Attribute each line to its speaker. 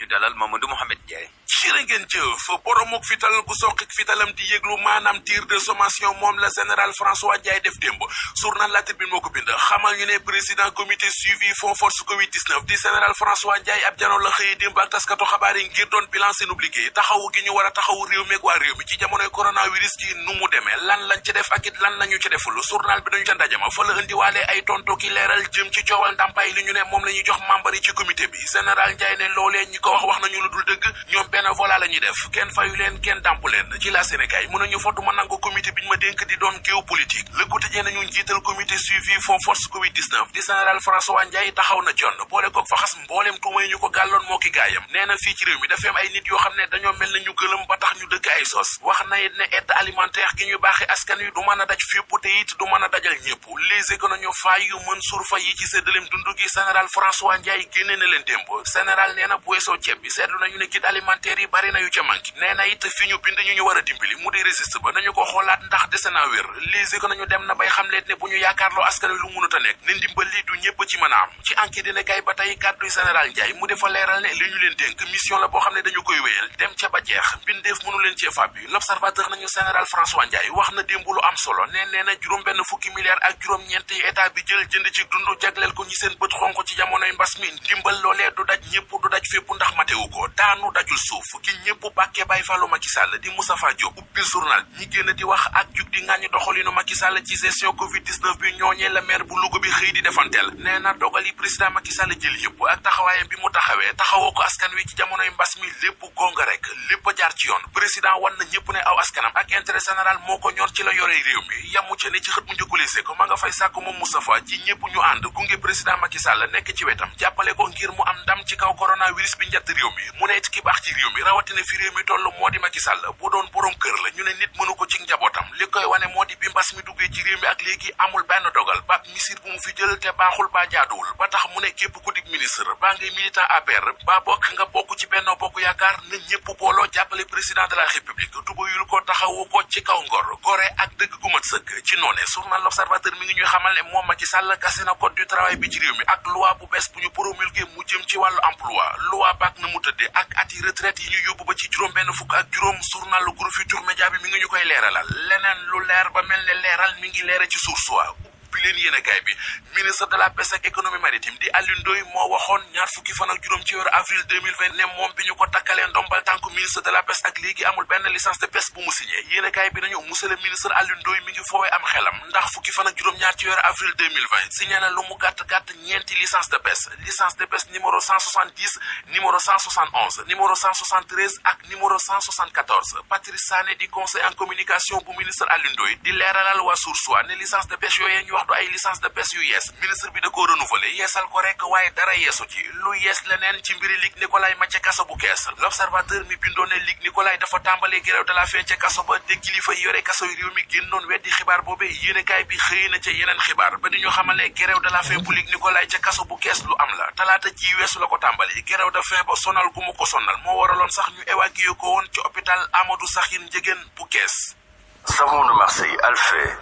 Speaker 1: ñu dalal Mamadou Mouhamed Ndiaye.
Speaker 2: jërë ngeen jëf boromuk fital gu soqik fitalam di yëglu maanaam tir de sommation moom la général François Ndiaye def démb journal La Tribune moo ko bind xamal ñu ne président comité suivi fond force Covid-19 di général François Ndiaye ab jano la xëy démb ak taskatu xabaar yi ngir doon bilan seen liggéey taxawu gi ñu war a taxawu réew mi ak waa réew mi ci jamonoy coronavirus ci nu mu demee lan lañ ci def ak it lan lañu ci deful journal bi dañu ca ndajama fa la indiwaale ay tontu ki leeral jëm ci coowal ndàmpaay li ñu ne moom la ñuy jox membre yi ci comité bi général Ndiaye ne loolee ñi ko wax nañu lu dul dëgg ñoom benn voilà la ñuy def kenn fayu leen kenn dàmp leen ci la Sénégal mën nañu fotu ma nangu comité bi ñu ma dénk di doon géopolitique Le Quotidien nañu njiital comité suivi fond force Covid-19 di général François Ndiaye taxaw na jon boole koog fa xas mbooleem tuuma yi ñu ko gàlloon moo ki gaayam nee na fii ci réew mi dafa am ay nit yoo xam ne dañoo mel na ñu gëlëm ba tax ñu dëkk ay sos wax na it ne aide alimentaire gi ñu baaxee askan wi du mën a daj fépp te it du mën a dajal ñëpp les économies faay yu mën surfa yi ci séddaleem dundu gi général François Ndiaye génne na leen démb général nee na bu weesoo ceeb bi seetlu nañu ne kit alimentaire yi bari na yu ca manqué nee na it fi ñu bind ñu war a dimbali mu di résiste ba nañu ko xoolaat ndax dese naa wér les économies dem na bay xamleet ne bu ñu yaakaarloo askan wi lu mënut a nekk ne ndimbal li du ñëpp ci mën a am ci enquête dina kay ba tey kàddu général Ndiaye mu defa leeral ne li ñu leen dénk mission la boo xam ne dañu koy wéyal dem ca ba jeex bindeef mënu leen cee fàbbi l'observateur nañu général François Ndiaye wax na démb lu am solo nee na juróom benn fukki milliards ak juróom ñeent yi état bi jël jënd ci dund jagleel ko ñi seen bët xonk ci jamonoy mbas mi ndimbal loolee du daj ñëpp du daj fépp ndax matewu ko daanu dajul suuf ki ñëpp bàkkee Baye Fallou Macky Sall di Moustapha Diop ubbi journal ñi génn di wax ak jug di ŋàññi doxalinu Macky Sall ci gestion Covid-19 bi ñooñee la maire bu Louga bi xëy di defanteel nee na dogal yi président Macky Sall jël yëpp ak taxawaayam bi mu taxawee taxawoo ko askan wi ci jamonoy mbas mi lépp gonga rek lépp a jaar ci yoon président wan na ñëpp ne aw askanam ak intérêt général moo ko ñor ci la yore réew mi yamu ca ne ci xët mu njëkkulise ko ma nga fay sàkk moom Moustapha ci ñëpp ñu ànd gunge président Macky Sall nekk ci wetam jàppale ko ngir mu am ndam ci kaw coronavirus bi njatt réew mi mu ne it ki baax ci réew mi rawatina fi réew mi toll moo di Macky Sall bu doon borom kër la ñu ne nit mënu ko ci njabootam li koy wane moo di bi mbas mi duggee ci réew mi ak léegi amul benn dogal ba misir bu mu fi jël te baaxul ba jaaduwul ba tax mu ne képp ku di ministre baa ngay militant APR ba bokk nga bokk ci Benno Bokk Yaakaar na ñëpp booloo jàppale président de la république tubayul ko taxawu ko ci kaw ngor gore ak dëgg gu mat sëkk ci noone journal l'Observateur mi ngi ñuy xamal ne moom Macky Sall kase na code du travail bi ci réew mi ak loi bu bees bu ñu promulgué mu jëm ci wàllu emploi loi baak na mu tëdde ak ati retraite yi ñu yóbbu ba ci juróom benn fukk ak juróom journal le groupe Futurs Médias bi mi ngi ñu koy leeralal leneen lu leer ba mel ne leeral mi ngi leere ci Source A bi leen yéenekaay bi ministre de la pêche ak économie maritime di Alioune Ndoye moo waxoon ñaar fukki fan ak juróom ci weeru avril 2020 ne moom bi ñu ko takkalee ndombal tànku ministre de la pêche ak léegi amul benn licence de pêche bu mu signé yéenekaay bi nañu monsieur le ministre Alioune Ndoye mi ngi foowee am xelam ndax fukki fan ak juróom ñaar ci weeru avril 2020 signé na lu mu gàtt ñeenti licence de pêche numéro 170 numéro 171 numéro 173 ak numéro 174 Patrice Sané di conseil en communication bu ministre Alioune Ndoye di leeralal waa Source A ne licence de pêche yooyee ñu wax du ay licence de pêche yu yees ministre bi da koo renouveler yeesal ko rek waaye dara yeesu ci lu yees leneen ci mbiri Luc Nicolaï ma ca kaso bu kees l'observateur mi bindoon ne Luc Nicolaï dafa tàmbalee grève de la faim ca kaso ba te kilifa yi yore kaso yu réew mi génnoon weddi xibaar boobee yéenekaay bi xëy na ca yeneen xibaar ba di ñu xamal ne grève de la faim bu Luc Nicolaï ca kaso bu kees lu am la talaata ji weesu la ko tàmbali grève de faim ba sonal gu mu ko sonal moo waraloon sax ñu évacuer ko woon ci hôpital Amadou Sakhir Ndiéguène bu kees.
Speaker 1: Savon de Marseille Alphé